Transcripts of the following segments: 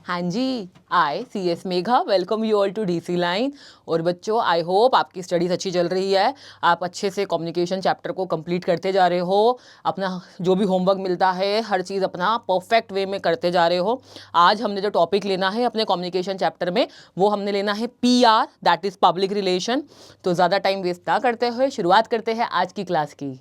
हाँ जी, I CS Megha welcome you all to DC line. और बच्चों, आई होप आपकी स्टडीज़ अच्छी चल रही है, आप अच्छे से कम्युनिकेशन चैप्टर को कंप्लीट करते जा रहे हो, अपना जो भी होमवर्क मिलता है हर चीज़ अपना परफेक्ट वे में करते जा रहे हो। आज हमने जो टॉपिक लेना है अपने कम्युनिकेशन चैप्टर में, वो हमने लेना है PR, that is public relation. तो ज़्यादा टाइम वेस्ट ना करते हुए शुरुआत करते हैं आज की क्लास की।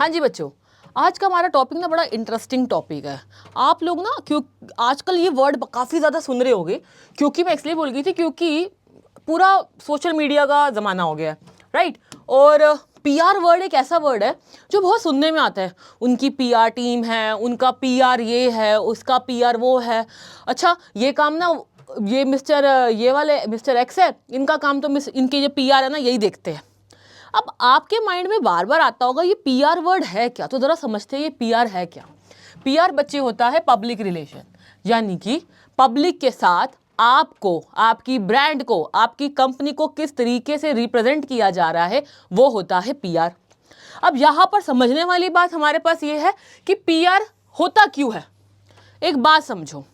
हाँ जी बच्चों, आज का हमारा टॉपिक ना बड़ा इंटरेस्टिंग टॉपिक है। आप लोग ना क्यों आजकल ये वर्ड काफ़ी ज़्यादा सुन रहे होंगे, क्योंकि मैं इसलिए बोल गई थी क्योंकि पूरा सोशल मीडिया का ज़माना हो गया है, राइट। और PR वर्ड एक ऐसा वर्ड है जो बहुत सुनने में आता है। उनकी PR टीम है, उनका PR ये है, उसका PR वो है। अच्छा, ये काम ना ये मिस्टर एक्स है, इनका काम तो इनके जो PR है ना यही देखते हैं। अब आपके माइंड में बार बार आता होगा ये PR वर्ड है क्या, तो जरा समझते हैं ये PR है क्या। PR बच्चे होता है पब्लिक रिलेशन, यानी कि पब्लिक के साथ आपको, आपकी ब्रांड को, आपकी कंपनी को किस तरीके से रिप्रेजेंट किया जा रहा है, वो होता है PR। अब यहाँ पर समझने वाली बात हमारे पास ये है कि PR होता क्यों है। एक बात समझो,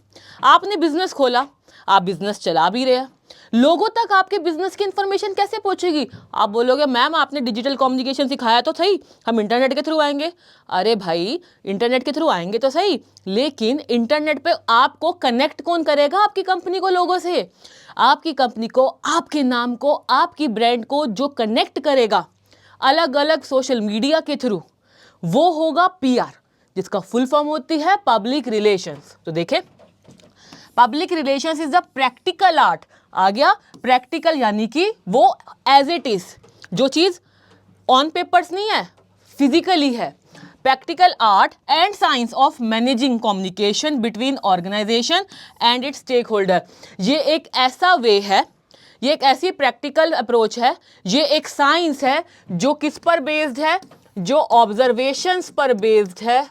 आपने बिजनेस खोला, आप बिजनेस चला भी रहे हैं, लोगों तक आपके बिजनेस की इंफॉर्मेशन कैसे पहुंचेगी। आप बोलोगे मैम आपने डिजिटल कम्युनिकेशन सिखाया तो सही, हम इंटरनेट के थ्रू आएंगे। अरे भाई, इंटरनेट के थ्रू आएंगे तो सही, लेकिन इंटरनेट पे आपको कनेक्ट कौन करेगा आपकी कंपनी को लोगों से। आपकी कंपनी को, आपके नाम को, आपकी ब्रांड को जो कनेक्ट करेगा अलग अलग सोशल मीडिया के थ्रू, वो होगा PR, जिसका फुल फॉर्म होती है पब्लिक रिलेशंस। तो देखें, public relations is the practical art. आ गया प्रैक्टिकल, यानी कि वो एज इट इज, जो चीज ऑन पेपर्स नहीं है, फिजिकली है। Practical art and science of managing communication between organisation and its stakeholder. ये एक ऐसा वे है, ये एक ऐसी प्रैक्टिकल अप्रोच है, ये एक साइंस है जो किस पर बेस्ड है, जो ऑब्जर्वेशंस पर बेस्ड है,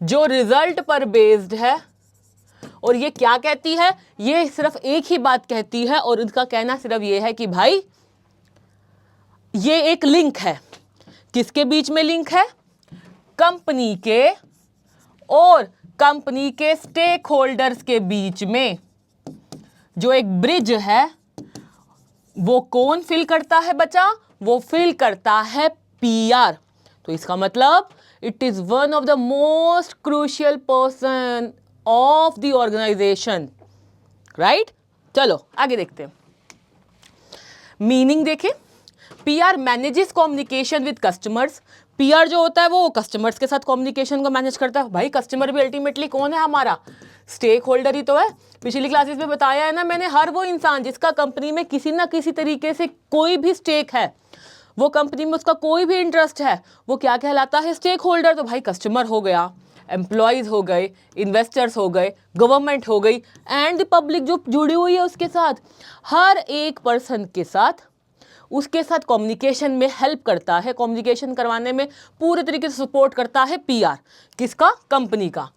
जो रिजल्ट पर बेस्ड है। और ये क्या कहती है, ये सिर्फ एक ही बात कहती है, और उनका कहना सिर्फ ये है कि भाई ये एक लिंक है। किसके बीच में लिंक है? कंपनी के और कंपनी के स्टेक होल्डर्स के बीच में जो एक ब्रिज है, वो कौन फिल करता है बच्चा? वो फिल करता है PR। तो इसका मतलब it is one of the most crucial person of the organisation, right. चलो आगे देखते हैं। मीनिंग देखें, PR manages communication with customers. PR जो होता है वो कस्टमर्स के साथ कम्युनिकेशन को मैनेज करता है। भाई कस्टमर भी अल्टीमेटली कौन है? हमारा स्टेक होल्डर ही तो है। पिछली क्लासेस में बताया है ना मैंने, हर वो इंसान जिसका कंपनी में किसी ना किसी तरीके से कोई भी स्टेक है, वो कंपनी में उसका कोई भी इंटरेस्ट है, वो क्या कहलाता है? Stakeholder. तो भाई कस्टमर हो गया, एम्प्लॉयज़ हो गए, इन्वेस्टर्स हो गए, गवर्नमेंट हो गई, एंड द पब्लिक जो जुड़ी हुई है उसके साथ। हर एक पर्सन के साथ, उसके साथ कम्युनिकेशन में हेल्प करता है, कम्युनिकेशन करवाने में पूरे तरीके से सपोर्ट करता है PR। किसका? कंपनी का।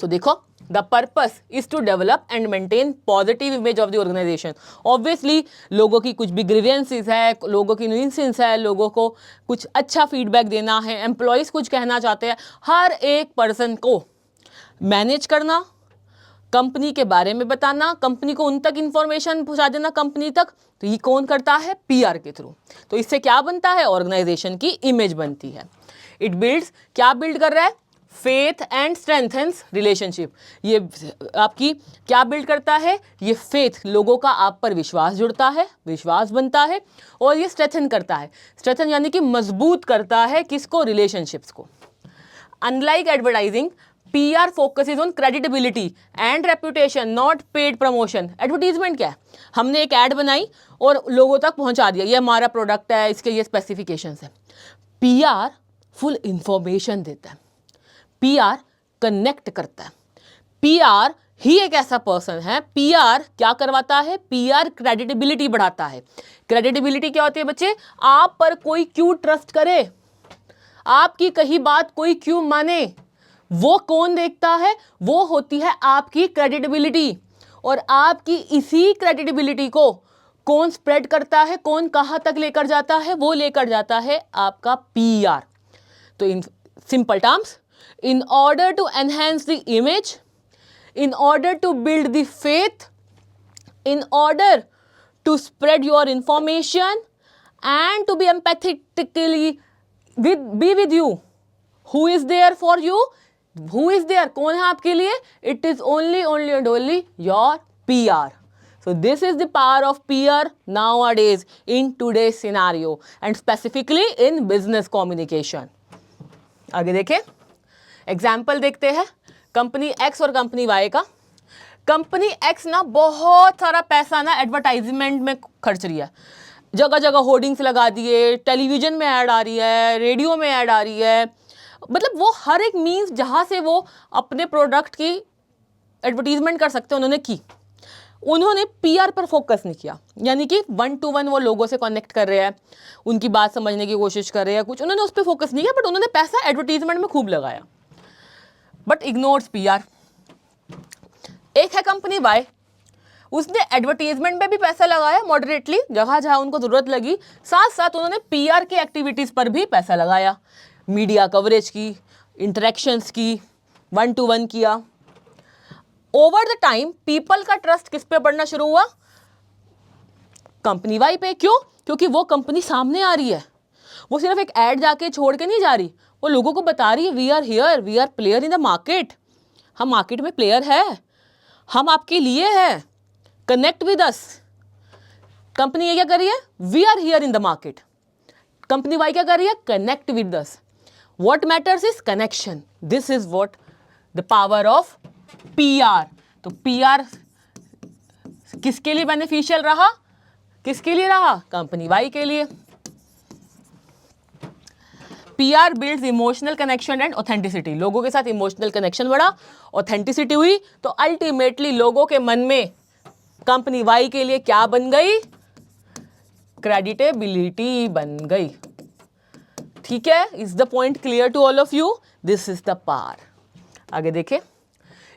तो देखो, the purpose is to develop and maintain positive image of the organisation. Obviously लोगों की कुछ भी ग्रीवेंसेस है, लोगों की न्यूसेंस है, लोगों को कुछ अच्छा फीडबैक देना है, एम्प्लॉयज़ कुछ कहना चाहते हैं, हर एक पर्सन को मैनेज करना, कंपनी के बारे में बताना, कंपनी को उन तक इंफॉर्मेशन पहुंचा देना कंपनी तक। तो ये कौन करता है? PR के थ्रू। तो इससे क्या बनता है? ऑर्गेनाइजेशन की इमेज बनती है। इट बिल्ड्स, क्या बिल्ड कर रहा है? Faith and strengthens relationship. ये आपकी क्या बिल्ड करता है? ये फेथ, लोगों का आप पर विश्वास जुड़ता है, विश्वास बनता है, और ये स्ट्रेंथन करता है। स्ट्रेंथन यानी कि मजबूत करता है किसको? रिलेशनशिप्स को। Unlike advertising, PR focuses on creditability and reputation, not paid promotion. Advertisement क्या है? हमने एक ऐड बनाई और लोगों तक पहुंचा दिया, ये हमारा प्रोडक्ट है, इसके ये स्पेसिफिकेशंस है। PR फुल इंफॉर्मेशन देता है, PR कनेक्ट करता है। PR ही एक ऐसा पर्सन है, PR क्या करवाता है? PR क्रेडिटेबिलिटी बढ़ाता है। क्रेडिटेबिलिटी क्या होती है बच्चे? आप पर कोई क्यों ट्रस्ट करे, आपकी कही बात कोई क्यों माने, वो कौन देखता है? वो होती है आपकी क्रेडिटेबिलिटी। और आपकी इसी क्रेडिटेबिलिटी को कौन स्प्रेड करता है, कौन कहां तक लेकर जाता है, वो लेकर जाता है आपका पीआर। तो in simple terms, in order to enhance the image, in order to build the faith, in order to spread your information and to be empathetically be with you, who is there for you, who is there, कौन है आपके लिए, it is only and only your PR. So this is the power of PR nowadays in today's scenario and specifically in business communication. आगे देखें, example देखते हैं company x और company Y का। कंपनी एक्स ना बहुत सारा पैसा ना एडवर्टाइजमेंट में खर्च रही है, जगह जगह होर्डिंग्स लगा दिए, टेलीविजन में ऐड आ रही है, रेडियो में ऐड आ रही है, मतलब वो हर एक मीन्स जहाँ से वो अपने प्रोडक्ट की एडवर्टीजमेंट कर सकते हैं उन्होंने की। उन्होंने पीआर पर फोकस नहीं किया, यानी कि 1 to 1 वो लोगों से कनेक्ट कर रहे हैं, उनकी बात समझने की कोशिश कर रहे हैं, कुछ उन्होंने उस पर फोकस नहीं किया, बट उन्होंने पैसा एडवर्टीजमेंट में खूब लगाया, बट इग्नोर्स पीआर। एक है कंपनी वाई, उसने एडवर्टीजमेंट में भी पैसा लगाया मॉडरेटली, जहां जहां उनको जरूरत लगी, साथ साथ उन्होंने पीआर की एक्टिविटीज पर भी पैसा लगाया, मीडिया कवरेज की, इंटरेक्शंस की, 1 to 1 किया। ओवर द टाइम पीपल का ट्रस्ट किस पे बढ़ना शुरू हुआ, कंपनी वाई पे। क्यों? क्योंकि वो कंपनी सामने आ रही है, वो सिर्फ एक ऐड जाके छोड़ के नहीं जा रही, वो लोगों को बता रही है we are here, we are player in the market, हम मार्केट में प्लेयर है, हम आपके लिए है, कनेक्ट विद अस। कंपनी ये क्या कर रही है, we are here in the market. Company why क्या कर रही है, connect with us. What matters is connection, this is what the power of PR. तो पीआर किसके लिए बेनिफिशियल रहा, किसके लिए रहा, कंपनी वाई के लिए। PR builds emotional connection and authenticity, लोगों के साथ इमोशनल कनेक्शन बढ़ा, ऑथेंटिसिटी हुई, तो अल्टीमेटली लोगों के मन में कंपनी वाई के लिए क्या बन गई, क्रेडिटेबिलिटी बन गई। ठीक है, is the point clear to all of you, this is the power. आगे देखें,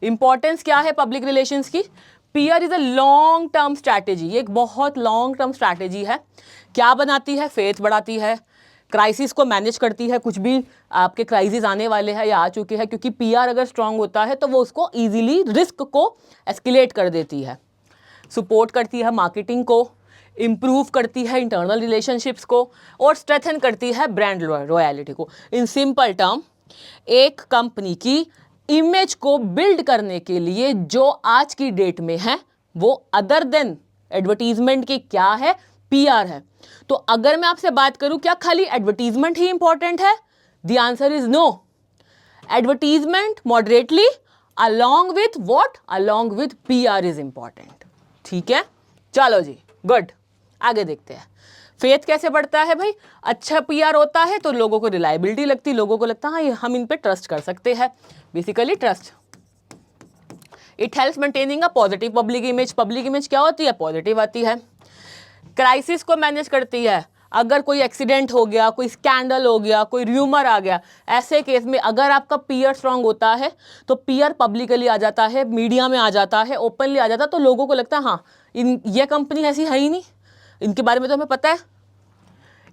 इंपॉर्टेंस क्या है पब्लिक रिलेशंस की। PR is a long term strategy, ये एक बहुत लॉन्ग टर्म स्ट्रैटेजी है। क्या बनाती है, फेथ बढ़ाती है, क्राइसिस को मैनेज करती है, कुछ भी आपके क्राइसिस आने वाले हैं या आ चुके हैं, क्योंकि पीआर अगर स्ट्रांग होता है तो वो उसको इजीली रिस्क को एस्केलेट कर देती है, सपोर्ट करती है मार्केटिंग को, इम्प्रूव करती है इंटरनल रिलेशनशिप्स को, और स्ट्रेथन करती है ब्रांड रॉयलिटी को। इन सिंपल टर्म, एक कंपनी की इमेज को बिल्ड करने के लिए जो आज की डेट में है वो अदर देन एडवर्टीजमेंट के क्या है, पीआर है। तो अगर मैं आपसे बात करूं क्या खाली एडवर्टीजमेंट ही इंपॉर्टेंट है, the answer is no. Advertisement moderately along with what, along with PR is important. ठीक है, चलो जी, गुड। आगे देखते हैं, फेथ कैसे बढ़ता है भाई। अच्छा पीआर होता है तो लोगों को रिलायबिलिटी लगती, लोगों को लगता है हाँ हम इन पे ट्रस्ट कर सकते हैं, basically trust. It helps maintaining a positive public image, public image क्या होती है, पॉजिटिव आती है। क्राइसिस को मैनेज करती है, अगर कोई एक्सीडेंट हो गया, कोई स्कैंडल हो गया, कोई र्यूमर आ गया, ऐसे केस में अगर आपका पीआर स्ट्रांग होता है तो पीआर पब्लिकली आ जाता है, मीडिया में आ जाता है, ओपनली आ जाता है, तो लोगों को लगता है हाँ ये कंपनी ऐसी है ही नहीं, इनके बारे में तो हमें पता है।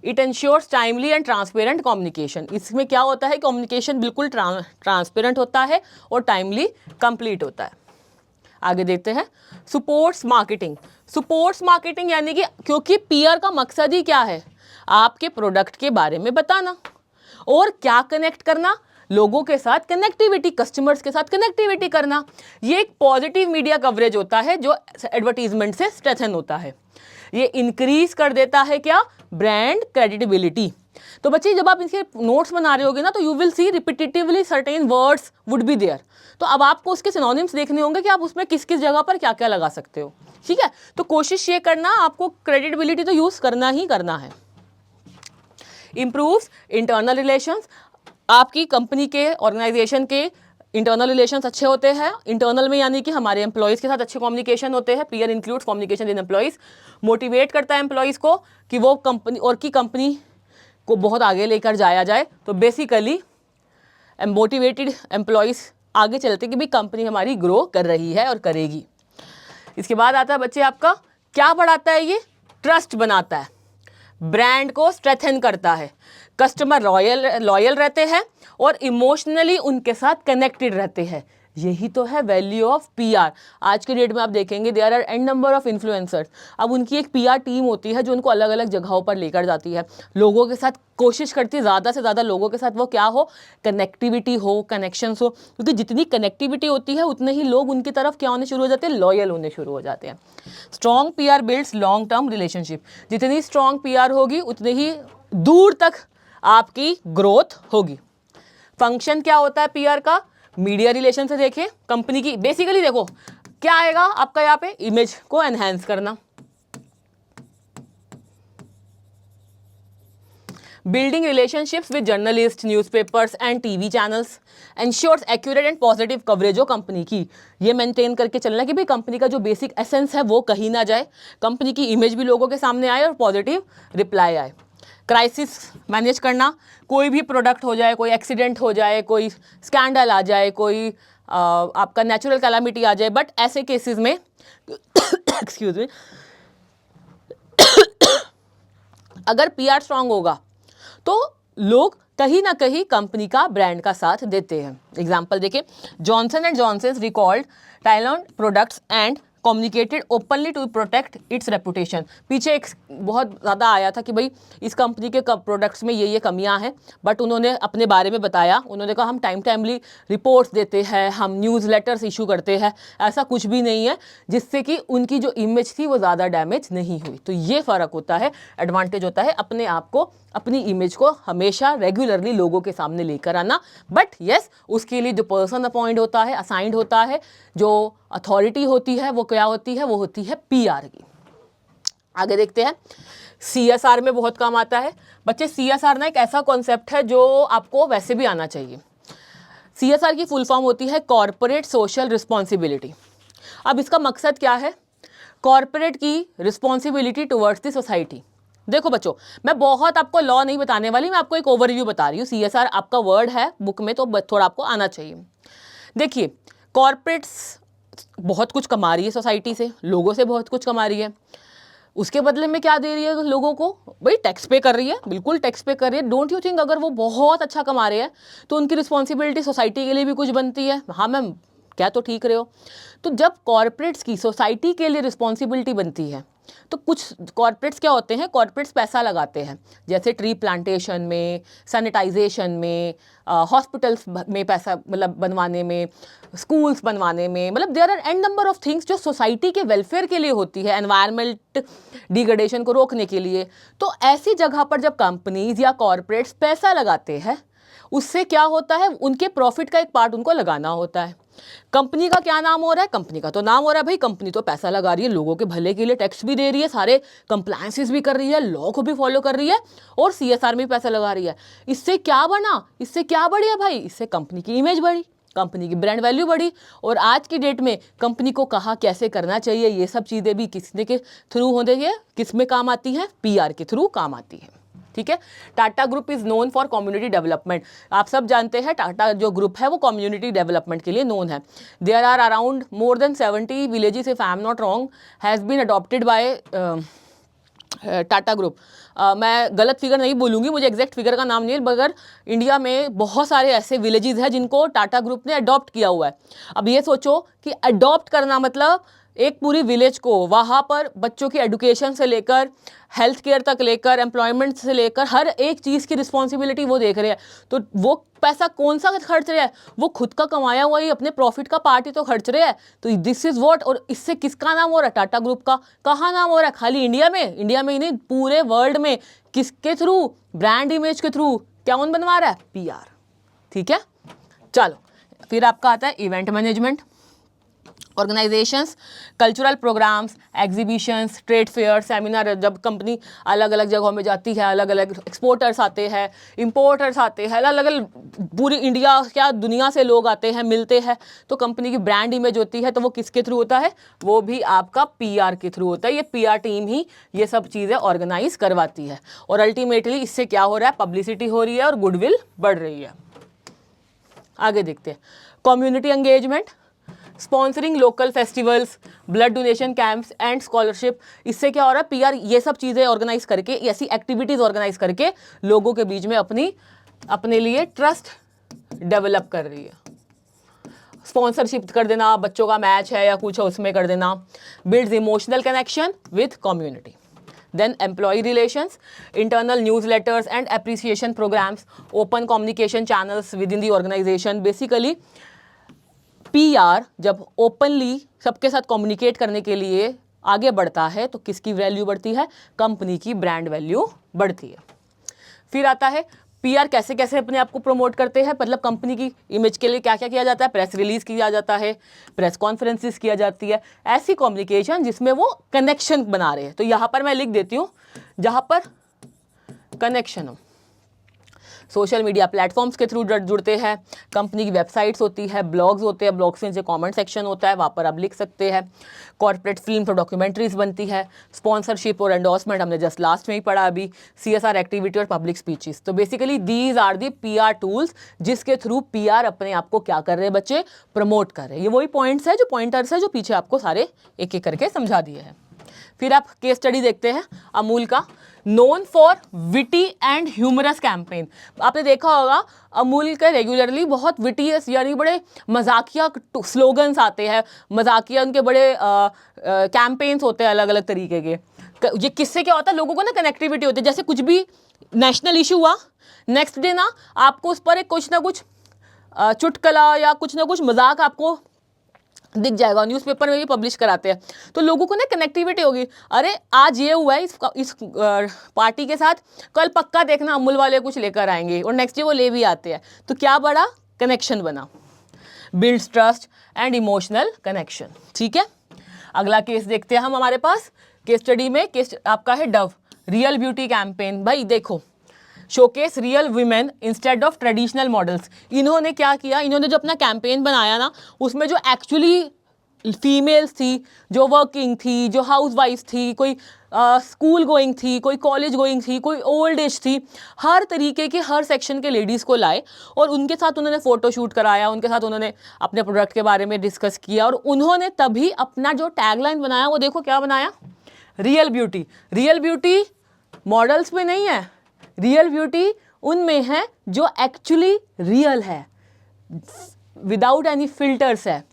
It ensures timely and transparent communication, इसमें क्या होता है, कम्युनिकेशन बिल्कुल ट्रांसपेरेंट होता है और टाइमली कंप्लीट होता है। आगे देखते हैं, सपोर्ट्स मार्केटिंग। सपोर्ट्स मार्केटिंग यानी कि क्योंकि पीआर का मकसद ही क्या है, आपके प्रोडक्ट के बारे में बताना और क्या कनेक्ट करना, लोगों के साथ कनेक्टिविटी, कस्टमर्स के साथ कनेक्टिविटी करना। ये एक पॉजिटिव मीडिया कवरेज होता है जो एडवर्टीजमेंट से स्ट्रेथन होता है, ये इंक्रीज कर देता है क्या, ब्रांड क्रेडिटेबिलिटी। तो बच्चे जब आप इसके नोट्स बना रहे होगे ना तो you will see repetitively certain words would be there, तो अब आपको उसके सिनोनिम्स देखने होंगे कि आप उसमें किस किस जगह पर क्या क्या लगा सकते हो। ठीक है, तो कोशिश ये करना, आपको क्रेडिटेबिलिटी तो यूज करना ही करना है। इंप्रूव्स इंटरनल रिलेशंस, आपकी कंपनी के ऑर्गेनाइजेशन के इंटरनल रिलेशंस अच्छे होते हैं। इंटरनल में यानी कि हमारे एम्प्लॉयज़ के साथ अच्छे कम्युनिकेशन होते हैं, PR includes communication in employees. Motivate करता है एम्प्लॉयज़ को कि वो कंपनी और की कंपनी को बहुत आगे लेकर जाया जाए। तो बेसिकली मोटिवेटेड एम्प्लॉयज़ आगे चलते कि भाई कंपनी हमारी ग्रो कर रही है और करेगी। इसके बाद आता है बच्चे आपका क्या बढ़ाता है, ये ट्रस्ट बनाता है, ब्रांड को स्ट्रेंथन करता है, कस्टमर लॉयल रहते हैं और इमोशनली उनके साथ कनेक्टेड रहते हैं। यही तो है वैल्यू ऑफ पीआर। आज के डेट में आप देखेंगे there are an number of influencers. अब उनकी एक पीआर टीम होती है जो उनको अलग अलग जगहों पर लेकर जाती है, लोगों के साथ कोशिश करती है ज़्यादा से ज़्यादा लोगों के साथ वो क्या हो, कनेक्टिविटी हो, कनेक्शंस हो, क्योंकि जितनी कनेक्टिविटी होती है उतने ही लोग उनकी तरफ क्या होने शुरू हो जाते हैं, लॉयल होने शुरू हो जाते हैं। Strong PR builds long term relationship. जितनी स्ट्रॉन्ग पीआर होगी उतनी ही दूर तक आपकी ग्रोथ होगी। फंक्शन क्या होता है पीआर का, मीडिया रिलेशन से देखिए कंपनी की, बेसिकली देखो क्या आएगा आपका यहाँ पे, इमेज को एनहेंस करना, building relationships with journalist, newspapers and TV channels, ensures accurate and positive coverage हो कंपनी की। ये मेंटेन करके चलना कि भाई कंपनी का जो बेसिक एसेंस है वो कहीं ना जाए, कंपनी की इमेज भी लोगों के सामने आए और पॉजिटिव रिप्लाई आए। क्राइसिस मैनेज करना, कोई भी प्रोडक्ट हो जाए, कोई एक्सीडेंट हो जाए, कोई स्कैंडल आ जाए, कोई आपका नेचुरल कैलामिटी आ जाए, बट ऐसे केसेस में एक्सक्यूज मी अगर पीआर स्ट्रांग होगा तो लोग कहीं ना कहीं कंपनी का ब्रांड का साथ देते हैं। एग्जाम्पल देखिए, Johnson and Johnson recalled Tylenol products and communicated openly to protect its reputation. पीछे एक बहुत ज़्यादा आया था कि भाई इस कंपनी के प्रोडक्ट्स में ये कमियां हैं, बट उन्होंने अपने बारे में बताया, उन्होंने कहा हम टाइमली रिपोर्ट्स देते हैं, हम न्यूज़ लेटर्स इशू करते हैं, ऐसा कुछ भी नहीं है, जिससे कि उनकी जो इमेज थी वो ज़्यादा डैमेज नहीं हुई। तो ये फ़र्क होता है, एडवांटेज होता है अपने आप को, अपनी इमेज को हमेशा रेगुलरली लोगों के सामने लेकर आना। बट यस, उसके लिए जो पर्सन अपॉइंट होता है, असाइंड होता है, जो अथॉरिटी होती है, वो क्या होती है, वो होती है पीआर की। आगे देखते हैं, सीएसआर में बहुत काम आता है बच्चे। सीएसआर ना एक ऐसा कॉन्सेप्ट है जो आपको वैसे भी आना चाहिए। सीएसआर की फुल फॉर्म होती है कॉर्पोरेट सोशल रिस्पॉन्सिबिलिटी। अब इसका मकसद क्या है, कॉर्पोरेट की रिस्पॉन्सिबिलिटी टुवर्ड्स द सोसाइटी। देखो बच्चों, मैं बहुत आपको लॉ नहीं बताने वाली, मैं आपको एक ओवरव्यू बता रही हूँ। सीएसआर आपका वर्ड है बुक में, तो थोड़ा आपको आना चाहिए। देखिए, कॉर्पोरेट्स बहुत कुछ कमा रही है सोसाइटी से, लोगों से बहुत कुछ कमा रही है, उसके बदले में क्या दे रही है लोगों को, भाई टैक्स पे कर रही है, बिल्कुल टैक्स पे कर रही है। डोंट यू थिंक अगर वो बहुत अच्छा कमा रहे हैं तो उनकी रिस्पॉन्सिबिलिटी सोसाइटी के लिए भी कुछ बनती है? हाँ मैम, क्या तो ठीक रहे हो। तो जब कॉर्पोरेट्स की सोसाइटी के लिए रिस्पॉन्सिबिलिटी बनती है तो कुछ कॉर्पोरेट्स क्या होते हैं, कॉर्पोरेट्स पैसा लगाते हैं, जैसे ट्री प्लांटेशन में, सैनिटाइजेशन में, हॉस्पिटल्स में पैसा मतलब बनवाने में, स्कूल्स बनवाने में, मतलब there are an number of things जो सोसाइटी के वेलफेयर के लिए होती है, एनवायरमेंट डिग्रेडेशन को रोकने के लिए। तो ऐसी जगह पर जब कंपनीज या कॉर्पोरेट्स पैसा लगाते हैं, उससे क्या होता है, उनके प्रॉफिट का एक पार्ट उनको लगाना होता है। कंपनी का क्या नाम हो रहा है, कंपनी का तो नाम हो रहा है भाई कंपनी तो पैसा लगा रही है, लोगों के भले के लिए टैक्स भी दे रही है, सारे कंप्लायंसेस भी कर रही है, लॉ को भी फॉलो कर रही है और सीएसआर में भी पैसा लगा रही है। इससे क्या बना, इससे क्या बढ़िया भाई, इससे कंपनी की इमेज बढ़ी, कंपनी की ब्रांड वैल्यू बढ़ी। और आज की डेट में कंपनी को कहाँ कैसे करना चाहिए, ये सब चीज़ें भी किसने के थ्रू होने के, किस में काम आती हैं, पीआर के थ्रू काम आती है। ठीक है, Tata group is known for community development. आप सब जानते हैं टाटा जो ग्रुप है वो कम्युनिटी डेवलपमेंट के लिए नोन है। There are around more than 70 villages, if I am not wrong, has been adopted by Tata group. मैं गलत फिगर नहीं बोलूँगी, मुझे एग्जैक्ट फिगर का नाम नहीं है, मगर इंडिया में बहुत सारे ऐसे विलेजेस हैं जिनको टाटा ग्रुप ने अडॉप्ट किया हुआ है। अब ये सोचो कि अडॉप्ट करना मतलब एक पूरी विलेज को, वहाँ पर बच्चों की एजुकेशन से लेकर हेल्थ केयर तक लेकर, एम्प्लॉयमेंट से लेकर हर एक चीज़ की रिस्पॉन्सिबिलिटी वो देख रहे हैं। तो वो पैसा कौन सा खर्च रहे हैं, वो खुद का कमाया हुआ ही अपने प्रॉफिट का पार्ट ही तो खर्च रहे हैं। तो दिस इज व्हाट, और इससे किसका नाम हो रहा है, टाटा ग्रुप का। कहाँ नाम हो रहा है, खाली इंडिया में, इंडिया में ही नहीं पूरे वर्ल्ड में। किसके थ्रू, ब्रांड इमेज के थ्रू। कौन बनवा रहा है, पीआर। ठीक है, चलो फिर आपका आता है event management. Organisations, cultural programmes, exhibitions, trade fair, seminar. जब कंपनी अलग अलग जगहों में जाती है, अलग अलग एक्सपोर्टर्स आते हैं, इंपोर्टर्स आते हैं, अलग अलग पूरी इंडिया क्या दुनिया से लोग आते हैं, मिलते हैं, तो कंपनी की ब्रांड इमेज होती है। तो वो किसके थ्रू होता है, वो भी आपका पीआर के थ्रू होता है। ये पीआर टीम ही ये सब चीज़ें ऑर्गेनाइज करवाती है और अल्टीमेटली इससे क्या हो रहा है, पब्लिसिटी हो रही है और गुडविल बढ़ रही है। आगे देखते हैं, community engagement. Sponsoring local festivals, blood donation camps and scholarship. इससे क्या हो रहा है, पीआर ये सब चीज़ें ऑर्गेनाइज करके, ऐसी एक्टिविटीज़ ऑर्गेनाइज करके लोगों के बीच में अपने लिए ट्रस्ट डेवलप कर रही है। स्पॉन्सरशिप कर देना, बच्चों का मैच है या कुछ है उसमें कर देना। Builds emotional connection with community. Then employee relations, internal newsletters and appreciation programs, open communication channels within the organization. Basically PR जब ओपनली सबके साथ कम्युनिकेट करने के लिए आगे बढ़ता है तो किसकी वैल्यू बढ़ती है, कंपनी की ब्रांड वैल्यू बढ़ती है। फिर आता है पीआर कैसे कैसे अपने आप को प्रमोट करते हैं, मतलब कंपनी की इमेज के लिए क्या क्या किया जाता है, प्रेस रिलीज किया जाता है, प्रेस कॉन्फ्रेंसिस किया जाती है, ऐसी कम्युनिकेशन जिसमें वो कनेक्शन बना रहे हैं। तो यहाँ पर मैं लिख देती हूँ जहाँ पर कनेक्शन हो, सोशल मीडिया प्लेटफॉर्म्स के थ्रू जुड़ते हैं, कंपनी की वेबसाइट्स होती है, ब्लॉग्स होते हैं, ब्लॉग्स में नीचे कमेंट सेक्शन होता है, वहाँ पर आप लिख सकते हैं, कॉर्पोरेट फिल्म और डॉक्यूमेंट्रीज बनती है, स्पॉन्सरशिप और एंडोर्समेंट हमने जस्ट लास्ट में ही पढ़ा अभी, CSR एक्टिविटी और पब्लिक स्पीचेस। तो basically these are the PR tools जिसके थ्रू PR अपने आप को क्या कर रहे हैं बच्चे, प्रमोट कर रहे हैं। ये वही पॉइंट्स है, जो पॉइंटर्स है जो पीछे आपको सारे एक एक करके समझा दिए हैं। फिर आप केस स्टडी देखते हैं अमूल का, known for witty and humorous campaign. आपने देखा होगा अमूल के रेगुलरली बहुत विटीएस यानी बड़े मजाकिया स्लोगन्स आते हैं, मजाकिया उनके बड़े कैंपेन्स होते हैं अलग अलग तरीके के। ये किससे क्या होता है, लोगों को ना कनेक्टिविटी होती है। जैसे कुछ भी नेशनल इशू हुआ, नेक्स्ट डे ना आपको उस पर एक कुछ ना कुछ चुटकुला या कुछ ना कुछ मजाक आपको दिख जाएगा, न्यूज़पेपर में भी पब्लिश कराते हैं, तो लोगों को ना कनेक्टिविटी होगी। अरे आज ये हुआ है इस पार्टी के साथ, कल पक्का देखना अमूल वाले कुछ लेकर आएंगे, और नेक्स्ट डे वो ले भी आते हैं, तो क्या बड़ा कनेक्शन बना। Builds trust and emotional connection. ठीक है, अगला केस देखते हैं हम। हमारे पास केस स्टडी में केस आपका है डव रियल ब्यूटी कैंपेन। भाई देखो, showcase real women instead of traditional models. इन्होंने क्या किया, इन्होंने जो अपना कैंपेन बनाया ना, उसमें जो एक्चुअली फीमेल्स थी, जो वर्किंग थी, जो हाउस वाइफ थी, कोई स्कूल गोइंग थी, कोई कॉलेज गोइंग थी, कोई ओल्ड एज थी, हर तरीके के हर सेक्शन के लेडीज़ को लाए और उनके साथ उन्होंने फ़ोटो शूट कराया, उनके साथ उन्होंने अपने प्रोडक्ट के बारे में डिस्कस किया, और उन्होंने तभी अपना जो टैगलाइन बनाया वो देखो क्या बनाया, real beauty. Real beauty models में नहीं है, रियल ब्यूटी उनमें है जो एक्चुअली रियल है, विदाउट एनी फिल्टर्स है।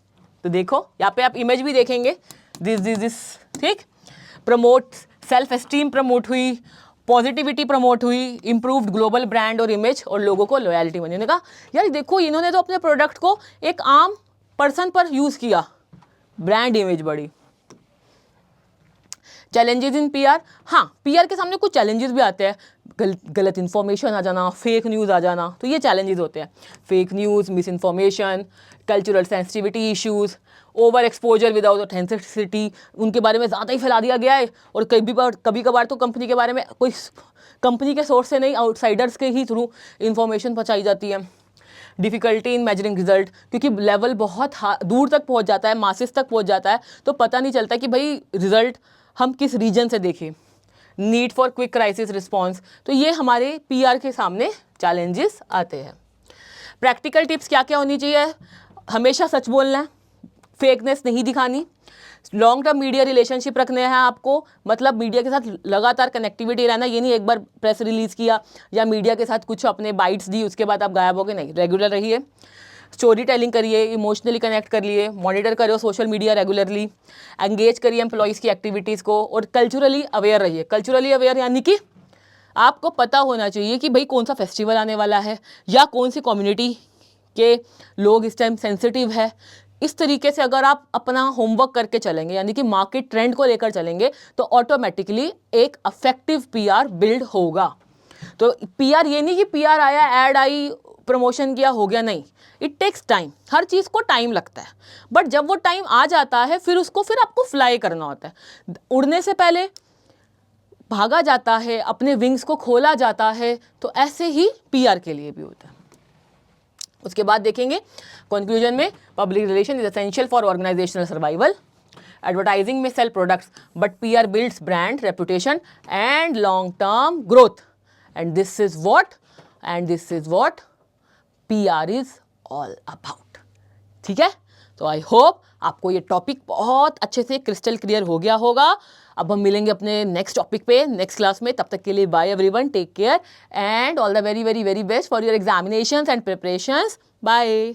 तो देखो यहाँ पे आप इमेज भी देखेंगे, दिस ठीक। प्रमोट सेल्फ एस्टीम प्रमोट हुई, पॉजिटिविटी प्रमोट हुई, इम्प्रूव्ड ग्लोबल ब्रांड और इमेज, और लोगों को लॉयल्टी बनी। उन्होंने कहा यार देखो इन्होंने तो अपने प्रोडक्ट को एक आम पर्सन पर यूज़ किया, ब्रांड इमेज बढ़ी। चैलेंजेस इन पीआर, हाँ पीआर के सामने कुछ चैलेंजेस भी आते हैं, गलत इन्फॉर्मेशन आ जाना, फेक न्यूज़ आ जाना, तो ये चैलेंजेस होते हैं। Fake news, miss information, cultural sensitivity issues, over exposure without authenticity, उनके बारे में ज़्यादा ही फैला दिया गया है, और कभी कभार तो कंपनी के बारे में कोई कंपनी के सोर्स से नहीं, आउटसाइडर्स के ही थ्रू इन्फॉर्मेशन पहुँचाई जाती है। डिफ़िकल्टी इन मेजरिंग रिजल्ट, क्योंकि लेवल बहुत दूर तक पहुँच जाता है, मासेस तक पहुँच जाता है, तो पता नहीं चलता कि भाई रिजल्ट हम किस रीजन से देखें। Need for quick crisis response, तो ये हमारे पीआर के सामने चैलेंजेस आते हैं। प्रैक्टिकल टिप्स क्या क्या होनी चाहिए, हमेशा सच बोलना है, फेकनेस नहीं दिखानी, लॉन्ग टर्म मीडिया रिलेशनशिप रखने हैं आपको, मतलब मीडिया के साथ लगातार कनेक्टिविटी रहना, ये नहीं एक बार प्रेस रिलीज़ किया या मीडिया के साथ कुछ अपने बाइट्स दी उसके बाद आप गायब हो गए, नहीं, रेगुलर रहिए, स्टोरी टेलिंग करिए, इमोशनली कनेक्ट करिए, मॉनिटर करिए सोशल मीडिया रेगुलरली, एंगेज करिए एम्प्लॉइज़ की एक्टिविटीज़ को, और कल्चरली अवेयर रहिए। कल्चरली अवेयर यानी कि आपको पता होना चाहिए कि भाई कौन सा फेस्टिवल आने वाला है या कौन सी कम्युनिटी के लोग इस टाइम सेंसिटिव है। इस तरीके से अगर आप अपना होमवर्क करके चलेंगे, यानी कि मार्केट ट्रेंड को लेकर चलेंगे, तो ऑटोमेटिकली एक अफेक्टिव पीआर बिल्ड होगा। तो पीआर ये नहीं कि पीआर आया, ऐड आई, प्रमोशन किया, हो गया, नहीं, इट टेक्स टाइम, हर चीज़ को टाइम लगता है, बट जब वो टाइम आ जाता है फिर आपको फ्लाई करना होता है। उड़ने से पहले भागा जाता है, अपने विंग्स को खोला जाता है, तो ऐसे ही पीआर के लिए भी होता है। उसके बाद देखेंगे कंक्लूजन में, public relation is essential for organisational survival, advertising में sell products, but PR builds brand reputation and long term growth, and this is what PR is all about. ठीक है, तो आई होप आपको ये टॉपिक बहुत अच्छे से क्रिस्टल क्लियर हो गया होगा। अब हम मिलेंगे अपने नेक्स्ट टॉपिक पे नेक्स्ट क्लास में। तब तक के लिए bye everyone, take care and all the very very very best for your examinations and preparations. Bye.